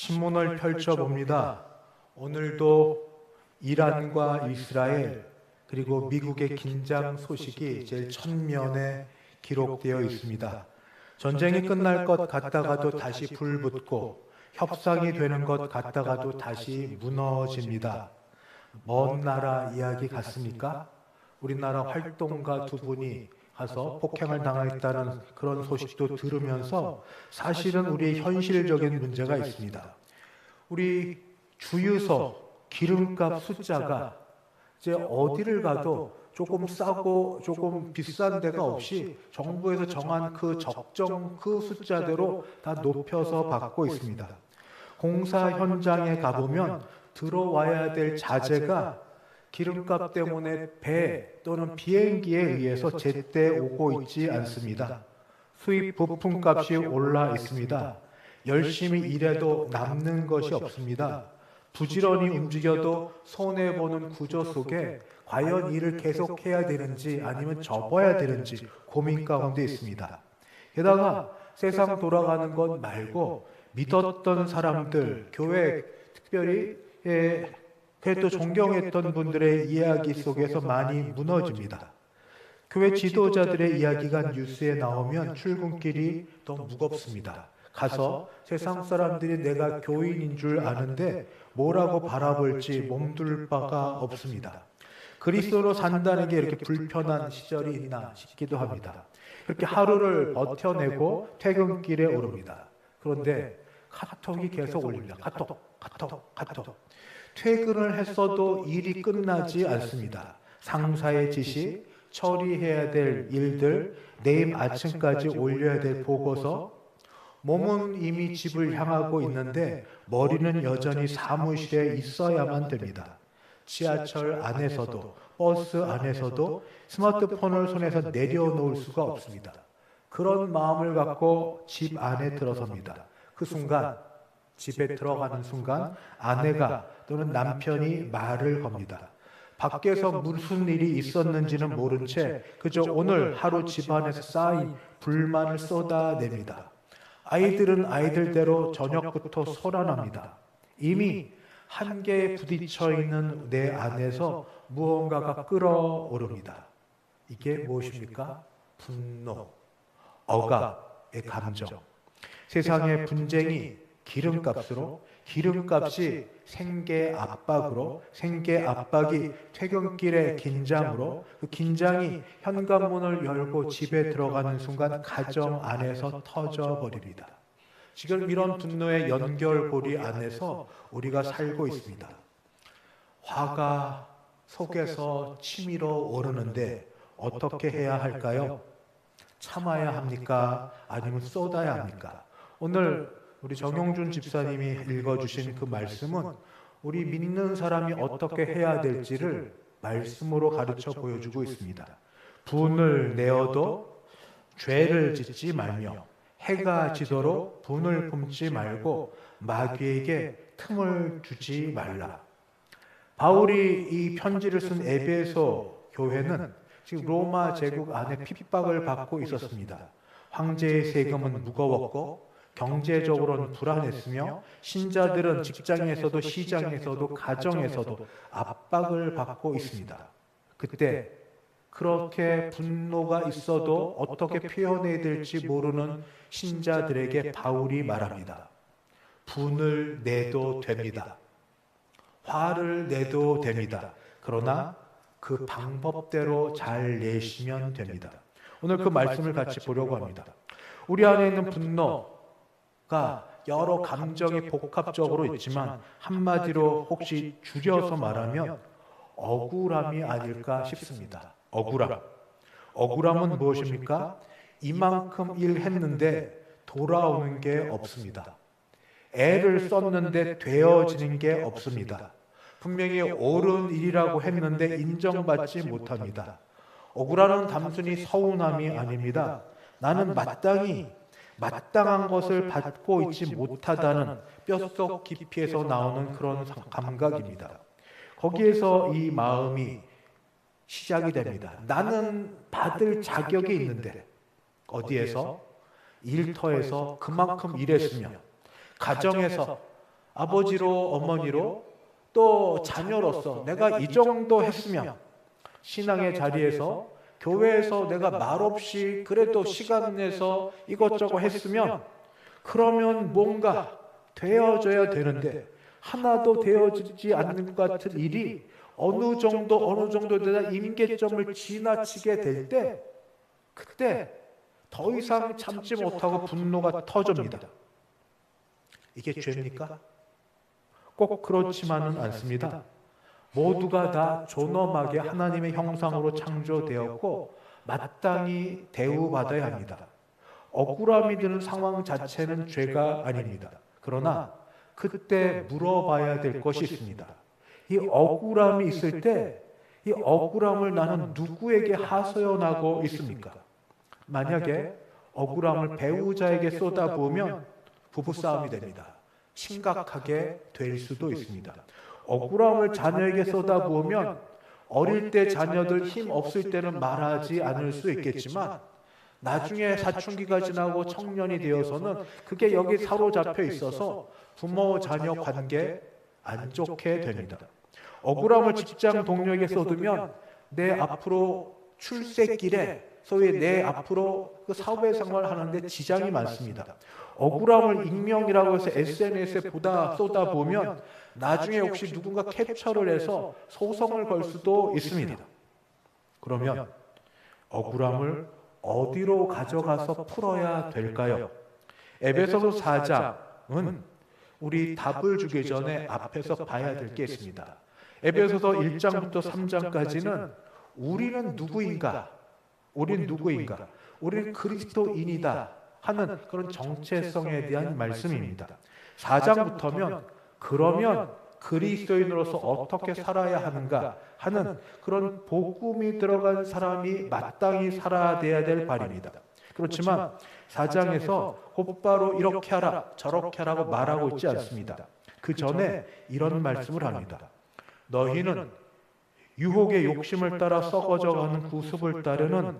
신문을 펼쳐봅니다. 오늘도 이란과 이스라엘 그리고 미국의 긴장 소식이 제일 첫면에 기록되어 있습니다. 전쟁이 끝날 것 같다가도 다시 불붙고 협상이 되는 것 같다가도 다시 무너집니다. 먼 나라 이야기 같습니까? 우리나라 활동가 두 분이 가서 폭행을 당했다는 그런 소식도 들으면서 사실은 우리의 현실적인 문제가 있습니다. 우리 주유소 기름값 숫자가 이제 어디를 가도 조금 싸고 조금 비싼 데가 없이 정부에서 정한 그 적정 그 숫자대로 다 높여서 받고 있습니다. 공사 현장에 가보면 들어와야 될 자재가 기름값 때문에 배 또는 비행기에 의해서 제때 오고 있지 않습니다. 수입 부품값이 올라 있습니다. 열심히 일해도 남는 것이 없습니다. 부지런히 움직여도 손해보는 구조 속에 과연 일을 계속해야 되는지 아니면 접어야 되는지 고민 가운데 있습니다. 게다가 세상 돌아가는 것 말고 믿었던 사람들, 교회 특별히 그래도 존경했던 분들의 이야기 속에서 많이 무너집니다. 교회 지도자들의 이야기가 뉴스에 나오면 출근길이 더 무겁습니다. 가서 세상 사람들이 내가 교인인 줄 아는데 뭐라고 바라볼지 몸둘 바가 없습니다. 그리스도로 산다는 게 이렇게 불편한 시절이 있나 싶기도 합니다. 그렇게 하루를 버텨내고 퇴근길에 오릅니다. 그런데 카톡이 계속 올립니다. 카톡. 퇴근을 했어도 일이 끝나지 않습니다. 상사의 지시, 처리해야 될 일들, 내일 아침까지 올려야 될 보고서, 몸은 이미 집을 향하고 있는데 머리는 여전히 사무실에 있어야만 됩니다. 지하철 안에서도 버스 안에서도 스마트폰을 손에서 내려놓을 수가 없습니다. 그런 마음을 갖고 집 안에 들어섭니다. 그 순간, 집에 들어가는 순간 아내가 또는 남편이 말을 겁니다. 밖에서 무슨 일이 있었는지는 모른 채 그저 오늘 하루 집안에서 쌓인 불만을 쏟아냅니다. 아이들은 아이들대로 저녁부터 소란합니다. 이미 한계에 부딪혀 있는 내 안에서 무언가가 끓어오릅니다. 이게 무엇입니까? 분노, 억압의 감정. 세상의 분쟁이 기름값으로, 기름값이 생계 압박으로, 생계 압박이 퇴근길의 긴장으로, 그 긴장이 현관문을 열고 집에 들어가는 순간 가정 안에서 터져버립니다. 지금 이런 분노의 연결고리 안에서 우리가 살고 있습니다. 화가 속에서 치밀어 오르는데 어떻게 해야 할까요? 참아야 합니까? 아니면 쏟아야 합니까? 오늘 우리 정용준 집사님이 읽어주신 그 말씀은 우리 믿는 사람이 어떻게 해야 될지를 말씀으로 가르쳐 보여주고 있습니다. 분을 내어도 죄를 짓지 말며 해가 지도록 분을 품지 말고 마귀에게 틈을 주지 말라. 바울이 이 편지를 쓴 에베소 교회는 지금 로마 제국 안에 핍박을 받고 있었습니다. 황제의 세금은 무거웠고 경제적으로는 불안했으며 신자들은 직장에서도 시장에서도 가정에서도 압박을 받고 있습니다. 그때 그렇게 분노가 있어도 어떻게 표현해야 될지 모르는 신자들에게 바울이 말합니다. 분을 내도 됩니다. 화를 내도 됩니다. 그러나 그 방법대로 잘 내시면 됩니다. 오늘 그 말씀을 같이 보려고 합니다. 우리 안에 있는 분노가 여러 감정이 복합적으로 있지만 한마디로 혹시 줄여서 말하면 억울함이 아닐까 싶습니다. 억울함은 무엇입니까? 이만큼 일했는데 돌아오는 게 없습니다. 애를 썼는데 되어지는 게 없습니다. 분명히 옳은 일이라고 했는데 인정받지 못합니다. 억울함은 단순히 서운함이 아닙니다. 나는 마땅한 것을 받고 있지 못하다는 뼛속 깊이에서 나오는 그런 감각입니다. 거기에서 이 마음이 시작이 됩니다. 나는 받을 자격이 있는데 어디에서? 일터에서 그만큼 일했으며 가정에서 아버지로 어머니로 또 자녀로서 내가 이 정도 했으면 신앙의 자리에서 교회에서 내가 말없이 그래도 시간 내서 이것저것 했으면 그러면 뭔가 되어져야 되는데 하나도 되어지지 않는 것 같은 일이 어느 정도 되다 임계점을 지나치게 될 때 그때 더 이상 참지 못하고 분노가 터집니다. 이게 죄입니까? 꼭 그렇지만은 않습니다. 모두가 다 존엄하게 하나님의 형상으로 창조되었고 마땅히 대우받아야 합니다. 억울함이 드는 상황 자체는 죄가 아닙니다. 그러나 그때 물어봐야 될 것이 있습니다. 이 억울함이 있을 때 이 억울함을 나는 누구에게 하소연하고 있습니까? 만약에 억울함을 배우자에게 쏟아부으면 부부싸움이 됩니다. 심각하게 될 수도 있습니다. 억울함을 자녀에게 쏟아부으면 어릴 때 자녀들 힘 없을 때는 말하지 않을 수 있겠지만 나중에 사춘기가 지나고 청년이 되어서는 그게 여기 사로잡혀 있어서 부모 자녀 관계 안 좋게 됩니다. 억울함을 직장 동료에게 쏟으면 내 앞으로 출세길에 소위 내 앞으로 그 사회생활 하는데 지장이 많습니다. 억울함을 익명이라고 해서 SNS에 쏟아보면 나중에 혹시 누군가 캡처를 해서 소송을 걸 수도 있습니다. 그러면 억울함을 어디로 가져가서 풀어야 될까요? 에베소서 4장은 우리 답을 주기 전에 앞에서 봐야 될 게 있습니다. 에베소서 1장부터 3장까지는 우리는 누구인가? 우리는 그리스도인이다 하는 그런 정체성에 대한 말씀입니다. 4장부터면 그러면 그리스도인으로서 어떻게 살아야 하는가 하는 그런 복음이 들어간 사람이 마땅히 살아야 될 발입니다. 그렇지만 4장에서 곧바로 이렇게 하라 저렇게 하라고 말하고 있지 않습니다. 그 전에 이런 말씀을 합니다. 너희는 유혹의 욕심을 따라 썩어져가는 구습을 따르는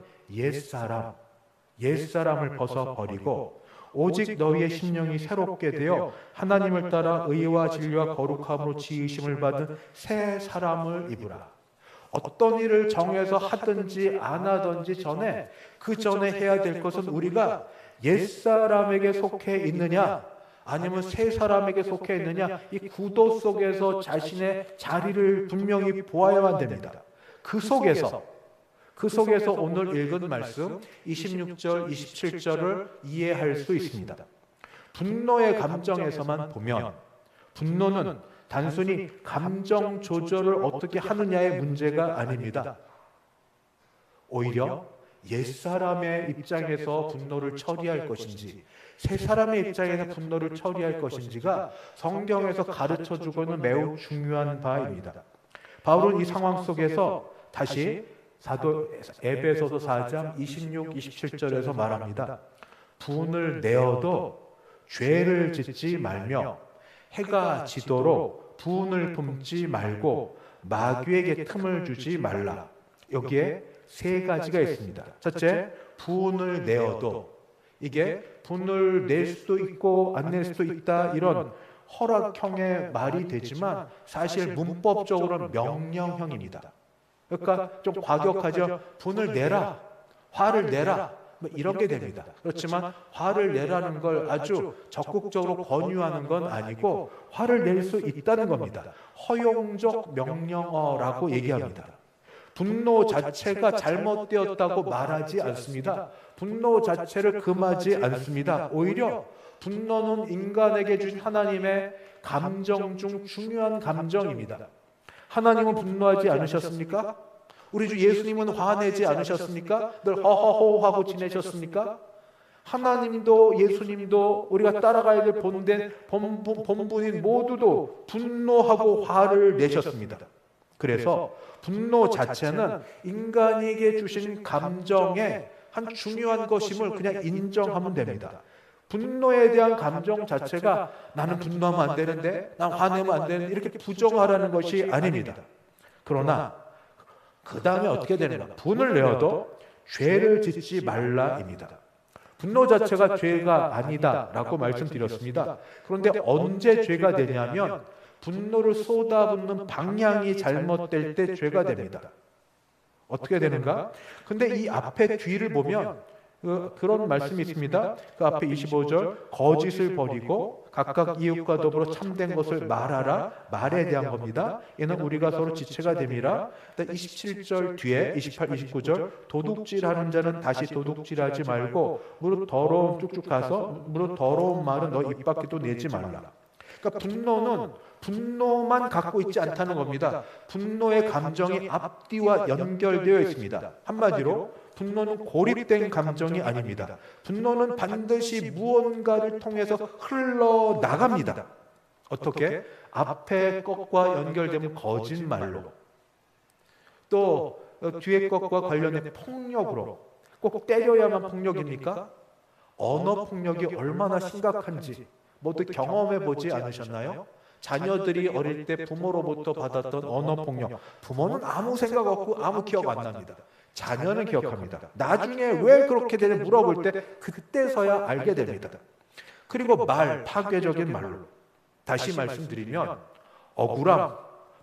옛사람을 벗어버리고 오직 너희의 심령이 새롭게 되어 하나님을 따라 의와 진리와 거룩함으로 지으심을 받은 새 사람을 입으라. 어떤 일을 정해서 하든지 안 하든지 전에 그 전에 해야 될 것은 우리가 옛사람에게 속해 있느냐 아니면 새 사람에게 속해 있느냐 이 구도 속에서 자신의 자리를 분명히 보아야만 됩니다. 그 속에서 오늘 읽은 말씀 26절, 27절을 이해할 수 있습니다. 분노의 감정에서만 보면 분노는 단순히 감정 조절을 어떻게 하느냐의 문제가 아닙니다. 오히려 옛사람의 입장에서 분노를 처리할 것인지 새 사람의 입장에서 분노를 처리할 것인지가 성경에서 가르쳐주고는 매우 중요한 바입니다. 바울은 이 상황 속에서 다시 사도 에베소서 4장 26, 27절에서 말합니다. 분을 내어도 죄를 짓지 말며 해가 지도록 분을 품지 말고 마귀에게 틈을 주지 말라. 여기에 세 가지가 있습니다. 첫째, 분을 내어도 이게 분을 낼 수도 있고 안 낼 수도 있다 이런 허락형의 말이 되지만 사실 문법적으로는 명령형입니다. 그러니까 좀 과격하죠. 분을 내라, 화를 내라 뭐 이런 게 됩니다. 그렇지만 화를 내라는 걸 아주 적극적으로 권유하는 건 아니고 화를 낼 수 있다는 겁니다. 허용적 명령어라고 얘기합니다. 분노 자체가 잘못되었다고 말하지 않습니다. 분노 자체를 금하지 않습니다. 오히려 분노는 인간에게 주신 하나님의 감정 중 중요한 감정입니다. 하나님은 분노하지 않으셨습니까? 우리 주 예수님은 화내지 않으셨습니까? 늘 허허호하고 지내셨습니까? 하나님도 예수님도 우리가 따라가야 될 본분인 모두도 분노하고 화를 내셨습니다. 그래서 분노 자체는 인간에게 주신 감정의 한 중요한 것임을 그냥 인정하면 됩니다. 분노에 대한 감정 자체가 나는 분노하면 안 되는데 난 화내면 안 되는데 이렇게 부정하라는 것이 아닙니다. 그러나 그 다음에 어떻게 되는가? 분을 내어도 죄를 짓지 말라입니다. 분노 자체가 죄가 아니다라고 말씀드렸습니다. 그런데 언제 죄가 되냐면 분노를 쏟아붓는 방향이 잘못될 때 죄가 됩니다. 어떻게 되는가? 근데 이 앞에 뒤를 보면 그런 말씀이 있습니다. 그 앞에 25절 거짓을 버리고 각각 이웃과 더불어 참된 것을 말하라. 말에 대한 겁니다. 이는 우리가 서로 지체가 됨이라. 27절 뒤에 28, 29절 도둑질하는 자는 다시 도둑질하지 말고 무릇 더러운 쭉쭉 가서 무릇 더러운 말은 너 입 밖에도 내지 말라. 그러니까 분노는 분노만 갖고 있지 않다는 겁니다. 분노의 감정이 앞뒤와 연결되어 있습니다. 한마디로 분노는 고립된 감정이 아닙니다. 분노는 반드시 무언가를 통해서 흘러나갑니다. 어떻게? 앞에 것과 연결되면 거짓말로, 또 뒤에 것과 관련해 폭력으로. 꼭 때려야만 폭력입니까? 언어 폭력이 얼마나 심각한지 모두 경험해 보지 않으셨나요? 자녀들이 어릴 때 부모로부터 받았던 언어 폭력, 부모는 아무 생각 없고 아무 기억 안 납니다. 자녀는 기억합니다. 나중에 왜 그렇게 되냐 물어볼 때 그때서야 알게 됩니다. 그리고 말, 파괴적인 말로. 다시 말씀드리면 억울함,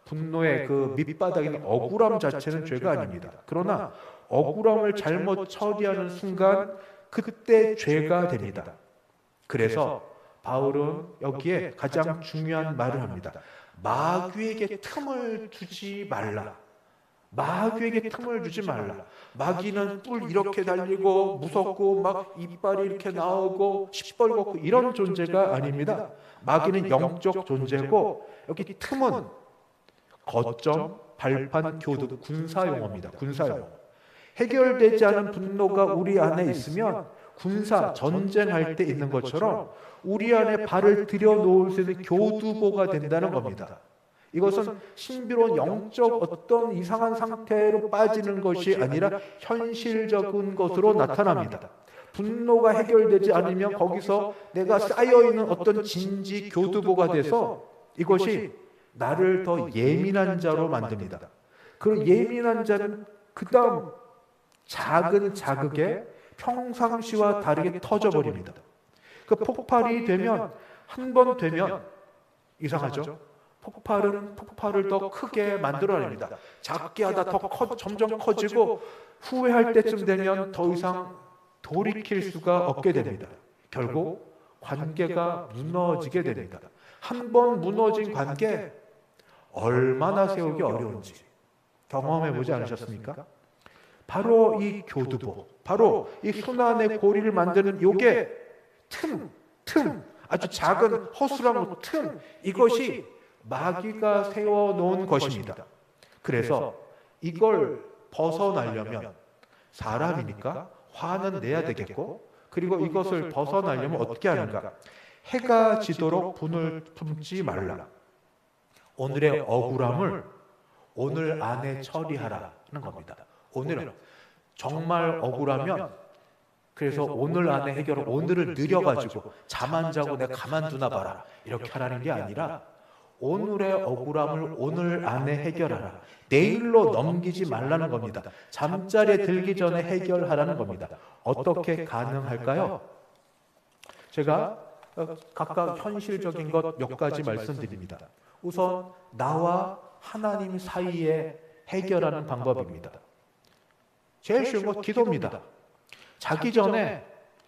분노의 그 밑바닥인 억울함 자체는 죄가 아닙니다. 그러나 억울함을 잘못 처리하는 순간 그때 죄가 됩니다. 그래서 바울은 여기에 가장 중요한 말을 합니다. 마귀에게 틈을 두지 말라. 마귀에게 틈을 주지 말라. 마귀는 뿔 이렇게 달리고 무섭고 막 이빨이 이렇게 나오고 시뻘겋고 이런 존재가 아닙니다. 마귀는 영적 존재고 여기 틈은 거점, 발판, 교두, 군사용어입니다. 군사용어. 해결되지 않은 분노가 우리 안에 있으면 군사, 전쟁할 때 있는 것처럼 우리 안에 발을 들여놓을 수 있는 교두보가 된다는 겁니다. 이것은 신비로운 영적 어떤 이상한 상태로 빠지는 것이 아니라 현실적인 것으로 나타납니다. 분노가 해결되지 않으면 거기서 내가 쌓여있는 어떤 진지 교두보가 돼서 이것이 나를 더 예민한 자로 만듭니다. 그 예민한 자는 그 다음 작은 자극에 평상시와 다르게 터져버립니다. 그 폭발이 되면 한 번 되면 이상하죠? 폭발을 더 크게 만들어냅니다. 작게 하다 더 점점 커지고 후회할 때쯤 되면 더 이상 돌이킬 수가 없게 됩니다. 결국 관계가 무너지게 됩니다. 한 번 무너진 관계 얼마나 세우기 어려운지 경험해보지 않으셨습니까? 바로 이 교두보, 바로 이 순환의 고리를 만드는 요게 틈, 아주 작은 허술한 틈, 이것이 마귀가 세워놓은 것입니다. 그래서 이걸 벗어나려면 사람이니까 화는 내야 되겠고, 그리고 이것을 벗어나려면 어떻게 하는가? 해가 지도록 분을 품지 말라. 오늘의 억울함을 오늘 안에 처리하라는 겁니다. 오늘은 정말 억울하면 그래서 오늘 안에 해결을 오늘을 느려가지고 잠 안 자고 내가 가만두나 봐라 이렇게 하라는 게 아니라 오늘의 억울함을 오늘 안에 해결하라. 내일로 넘기지 말라는 겁니다. 잠자리에 들기 전에 해결하라는 겁니다. 어떻게 가능할까요? 제가 각각 현실적인 것 몇 가지 말씀드립니다. 우선 나와 하나님 사이에 해결하는 방법입니다. 제일 쉬운 건 기도입니다. 자기 전에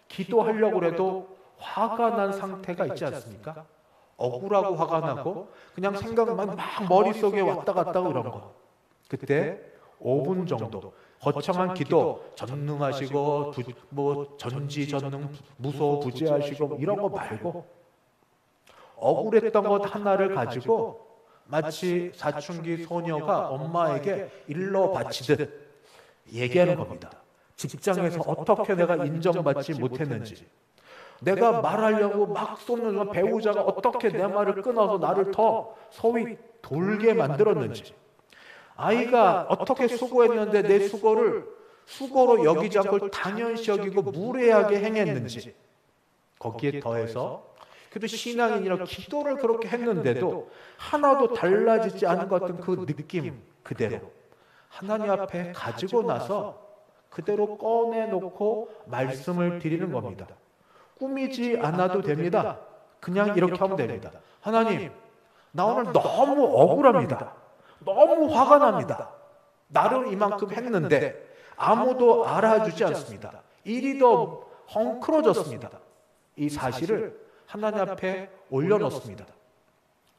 기도하려고 해도 화가 난 상태가 있지 않습니까? 억울하고 화가 나고 그냥 생각만 막 머릿속에 왔다 갔다 그런 거. 그때 5분 정도 거창한 기도, 전능하시고 전지전능 무소부재하시고 이런 거 말고 억울했던 것 하나를 가지고 마치 사춘기 소녀가 엄마에게 일러 바치듯 얘기하는 겁니다. 직장에서 어떻게 내가 인정받지 못했는지, 내가 말하려고 막 쏟는 배우자가 어떻게 내 말을 끊어서 나를 더 소위 돌게 만들었는지, 아이가 어떻게 수고했는데 내 수고를 수고로 여기지 않고 당연시 여기고 무례하게 행했는지, 거기에 더해서 그래도 신앙인이라 기도를 그렇게 했는데도 하나도 달라지지 않은 것 같은 그 느낌 그대로 하나님 앞에 가지고 나서 그대로 꺼내놓고 말씀을 드리는 겁니다. 꾸미지 않아도 됩니다. 그냥 이렇게 하면 됩니다. 하나님, 나 오늘 너무 억울합니다. 너무 화가 납니다. 나를 이만큼 했는데 아무도 알아주지 않습니다. 일이 더 헝클어졌습니다. 이 사실을 하나님 앞에 올려놓습니다.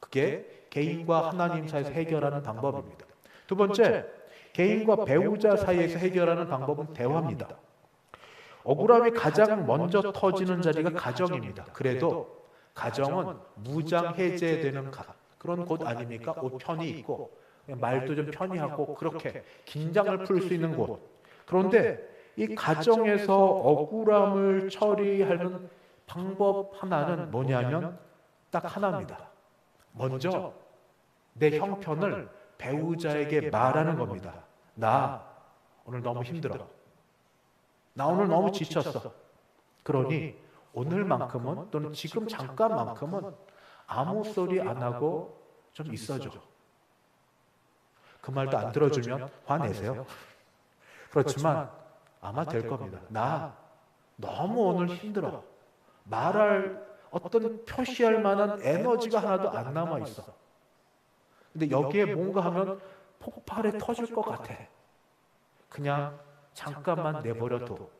그게 개인과 하나님 사이에서 해결하는 방법입니다. 두 번째, 개인과 배우자 사이에서 해결하는 방법은 대화입니다. 억울함이 가장 먼저 터지는 자리가 가정입니다. 그래도 가정은 무장 해제되는 그런 곳 아닙니까? 옷 편히 입고 말도 좀 편히 하고 그렇게 긴장을 풀 수 있는 곳. 그런데 이 가정에서 억울함을 처리하는 방법 하나는 뭐냐면 딱 하나입니다. 먼저 내 형편을 배우자에게 말하는 겁니다. 나 오늘 너무 힘들어. 나 오늘 너무 지쳤어. 그러니 오늘만큼은 또는 지금 잠깐만큼은 아무 소리 안 하고 좀 있어줘. 그 말도 안 들어주면 화내세요. 그렇지만 아마 될 겁니다. 나 너무 오늘 힘들어. 말할 어떤 표시할 만한 에너지가 하나도 안 남아 있어. 근데 여기에 뭔가 하면 폭발에 터질 것 같아. 그냥 잠깐만 내버려둬.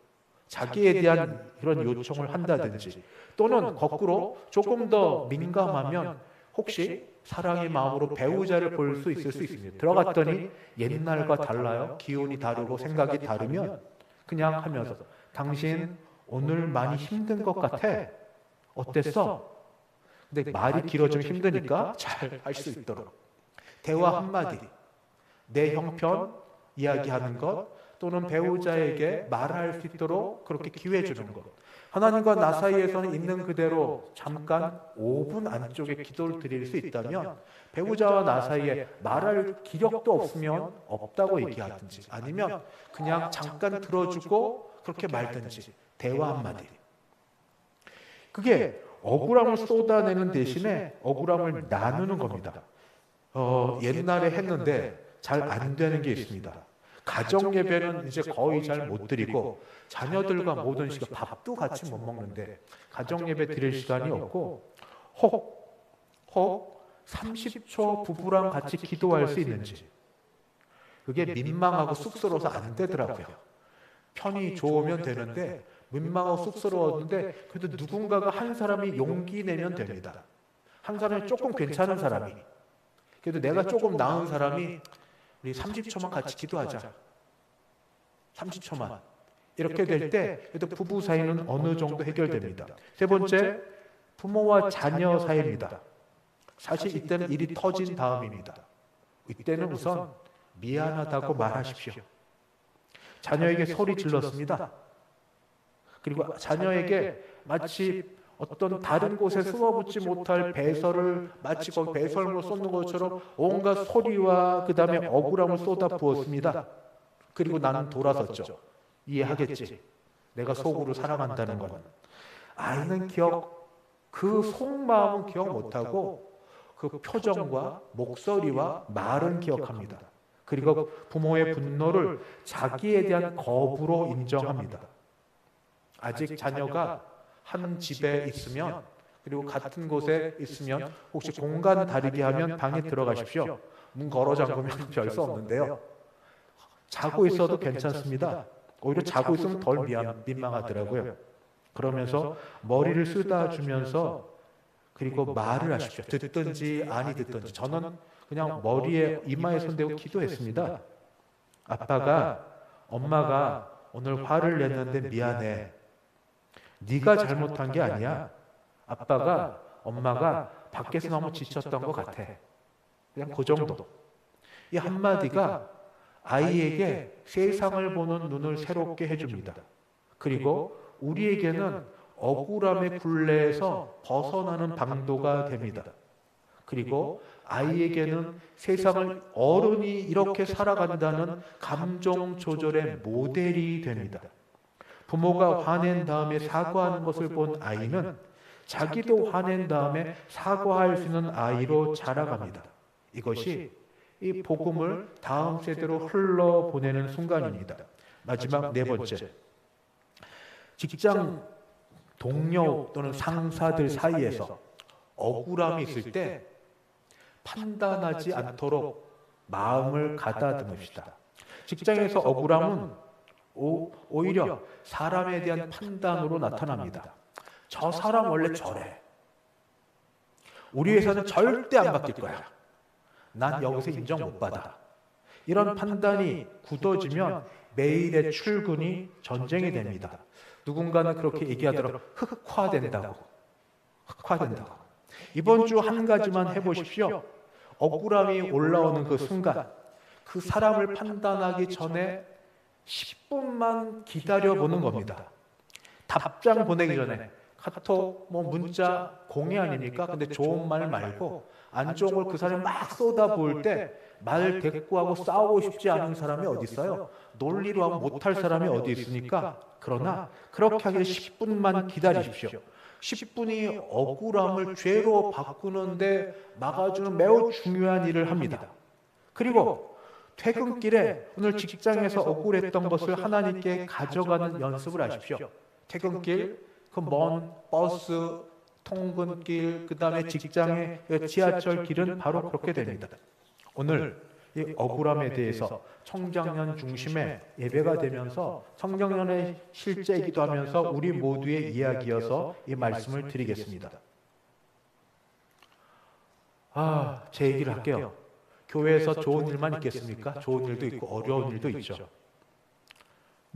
자기에 대한 이런 요청을 한다든지 또는 거꾸로 조금 더 민감하면 혹시 사랑의 마음으로 배우자를 볼 수 있을 수 있습니다. 들어갔더니 옛날과 달라요. 기운이 다르고 생각이 다르면 그냥 하면서 당신 오늘 많이 힘든 것 같아. 어땠어? 근데 말이 길어지면 힘드니까 잘 할 수 있도록 대화 한마디, 내 형편 이야기하는 것 또는 배우자에게 말할 수 있도록 그렇게 기회 주는 것. 하나님과 나 사이에서는 있는 그대로 잠깐 5분 안쪽에 기도를 드릴 수 있다면 배우자와 나 사이에 말할 기력도 없으면 없다고 얘기하든지 아니면 그냥 잠깐 들어주고 그렇게 말든지 대화 한마디. 그게 억울함을 쏟아내는 대신에 억울함을 나누는 겁니다. 옛날에 했는데 잘 안 되는 게 있습니다. 가정 예배는 이제 거의 잘 못 드리고 자녀들과 모든 시간 밥도 같이 못 먹는데 가정 예배 드릴 시간이 없고 혹 30초 부부랑 같이 기도할 수 있는지 그게 민망하고 쑥스러워서 안 되더라고요. 편히 좋으면 되는데 민망하고 쑥스러웠는데 그래도 누군가가 한 사람이 용기 내면 됩니다. 한 사람이 조금 괜찮은 사람이 그래도 내가 조금 나은 사람이 우리 30초만 같이 기도하자. 30초만. 이렇게 될 때 그래도 부부 사이는 어느 정도 해결됩니다. 세 번째, 부모와 자녀 사이입니다. 사실 이때는 일이 터진 다음입니다. 이때는 우선 미안하다고 말하십시오. 자녀에게 소리 질렀습니다. 그리고 자녀에게 마치 어떤 다른 곳에 숨어붙지 못할 배설을 마치 거기 배설물로 쏟는 것처럼 온갖 소리와 그 다음에 억울함을 쏟아 부었습니다. 그리고 나는 돌아섰죠. 이해하겠지. 내가 속으로 사랑한다는 건. 아이는 그 속마음은 기억 못하고 그 표정과 목소리와 말은 기억합니다. 그리고 부모의 분노를 자기에 대한 거부로 인정합니다. 아직 자녀가 한 집에 있으면 그리고 같은 곳에 있으면 혹시 공간 다르게 하면 방에 들어가십시오. 문 걸어 잠그면 별 수 없는데요. 자고 있어도 괜찮습니다. 오히려 자고 있으면 덜 민망하더라고요. 그러면서 머리를 쓰다 주면서 그리고 말을 하십시오. 듣든지 아니 듣든지. 저는 그냥 머리에 이마에 손대고 기도했습니다. 아빠가 엄마가 오늘 화를 냈는데 미안해. 네가 잘못한 게 아니야. 아빠가 엄마가 밖에서 너무 지쳤던 것 같아. 그냥 그 정도. 이 한마디가 아이에게 세상을 보는 눈을 새롭게 해줍니다. 그리고 우리에게는 억울함의 굴레에서 벗어나는 방도가 됩니다. 그리고 아이에게는 세상을 어른이 이렇게 살아간다는 감정 조절의 모델이 됩니다. 부모가 화낸 다음에 사과하는 것을 본 아이는 자기도 화낸 다음에 사과할 수 있는 아이로 자라갑니다. 이것이 이 복음을 다음 세대로 흘러보내는 순간입니다. 마지막 네 번째, 직장 동료 또는 상사들 사이에서 억울함이 있을 때 판단하지 않도록 마음을 가다듬읍시다. 직장에서 억울함은 오히려 사람에 대한 판단으로 나타납니다. 저 사람 원래 저래. 우리 회사는 절대 안 바뀔 거야. 난 여기서 인정 못 받아. 이런 판단이 굳어지면 매일의 출근이 전쟁이 됩니다. 누군가는 그렇게 얘기하더라도 흑화된다고. 이번 주 한 가지만 해보십시오. 억울함이 올라오는 그 순간, 그 사람을 판단하기 전에 10분만 기다려보는 겁니다. 답장 보내기 전에 카톡, 문자, 공유 아닙니까? 근데 좋은 말 말고 안 좋은 걸 그 사람이 막 쏟아부을 때 말 대꾸하고 싸우고 싶지 않은 사람이 어디 있어요? 논리로 하고 못할 사람이 어디 있습니까? 그러나 그렇게 하기 10분만 기다리십시오. 10분이 억울함을 죄로 바꾸는데 막아주는 매우 중요한 일을 합니다. 그리고 퇴근길에 오늘 직장에서 억울했던 것을 하나님께 가져가는 연습을 하십시오. 퇴근길, 그 먼 버스, 통근길, 그 다음에 직장의 지하철 길은 바로 그렇게 됩니다. 오늘 이 억울함에 대해서 청장년 중심의 예배가 되면서 청장년의 실제이기도 하면서 우리 모두의 이야기여서 이 말씀을 드리겠습니다. 제 얘기를 할게요. 교회에서 좋은 일만 있겠습니까? 좋은 일도 있고 어려운 일도 있죠.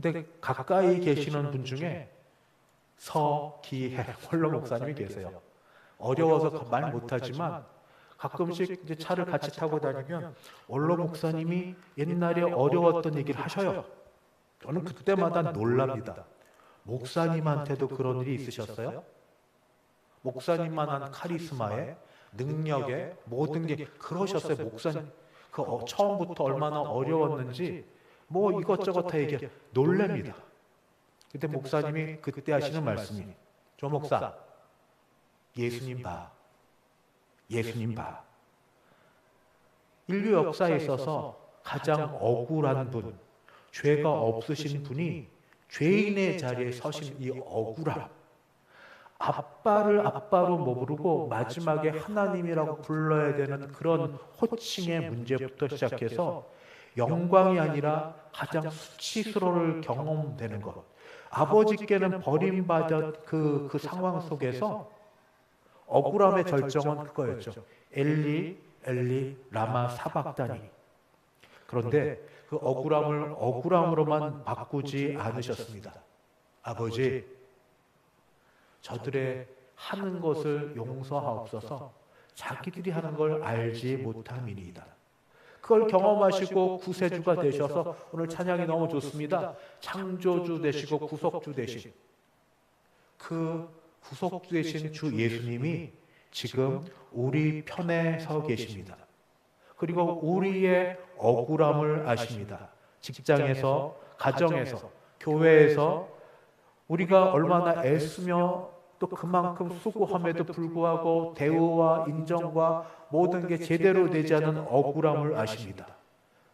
근데 가까이 계시는 분 중에 서기해 홀로 목사님이 계세요. 어려워서 말 못하지만 가끔씩 이제 차를 같이 타고 다니면 원로 목사님이 옛날에 어려웠던 얘기를 하셔요. 저는 그때마다 놀랍니다. 목사님한테도 그런 일이 있으셨어요? 목사님만한 카리스마에 능력에 모든 게 그러셨어요. 목사님 처음부터 얼마나 어려웠는지 이것저것 다 얘기해 놀랍니다. 그때 목사님이 그때 하시는 말씀이 조 목사 예수님 봐. 인류 역사에 있어서 가장 억울한 분, 죄가 없으신 분이 죄인의 자리에 서신 이 억울함, 아빠를 아빠로 못 부르고 마지막에 하나님이라고 불러야 되는 그런 호칭의 문제부터 시작해서 영광이 아니라 가장 수치스러울 경험되는 것, 아버지께는 버림받은 그 상황 속에서 억울함의 절정은 그거였죠. 엘리 라마 사박다니. 그런데 그 억울함을 억울함으로만 바꾸지 않으셨습니다. 아버지, 저들의 하는 것을 용서하옵소서. 자기들이 하는 걸 알지 못함이니이다. 그걸 경험하시고 구세주가 되셔서 오늘 찬양이 너무 좋습니다. 창조주 되시고 구속주 되신 그 구속주 되신 주 예수님이 지금 우리 편에 서 계십니다. 그리고 우리의 억울함을 아십니다. 직장에서, 가정에서, 교회에서 우리가 얼마나 애쓰며 또 그만큼 수고함에도 불구하고 대우와 인정과 모든 게 제대로 되지 않은 억울함을 아십니다.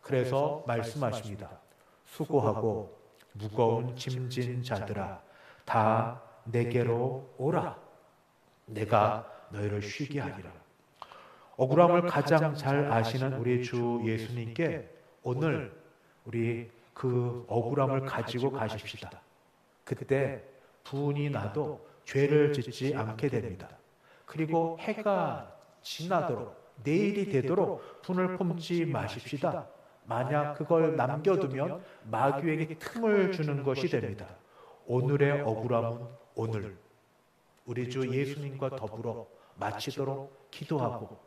그래서 말씀하십니다. 수고하고 무거운 짐진 자들아 다 내게로 오라. 내가 너희를 쉬게 하리라. 억울함을 가장 잘 아시는 우리 주 예수님께 오늘 우리 그 억울함을 가지고 가십시다. 그때 분이 나도 죄를 짓지 않게 됩니다. 그리고 해가 지나도록 내일이 되도록 분을 품지 마십시다. 만약 그걸 남겨두면 마귀에게 틈을 주는 것이 됩니다. 오늘의 억울함은 오늘 우리 주 예수님과 더불어 마치도록 기도하고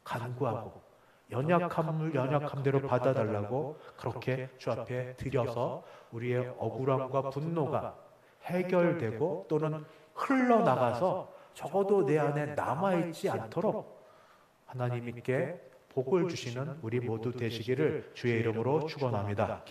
간구하고 연약함을 연약함대로 받아달라고 그렇게 주 앞에 드려서 우리의 억울함과 분노가 해결되고 또는 흘러나가서 적어도 내 안에 남아있지 않도록 하나님께 복을 주시는 우리 모두 되시기를 주의 이름으로 축원합니다.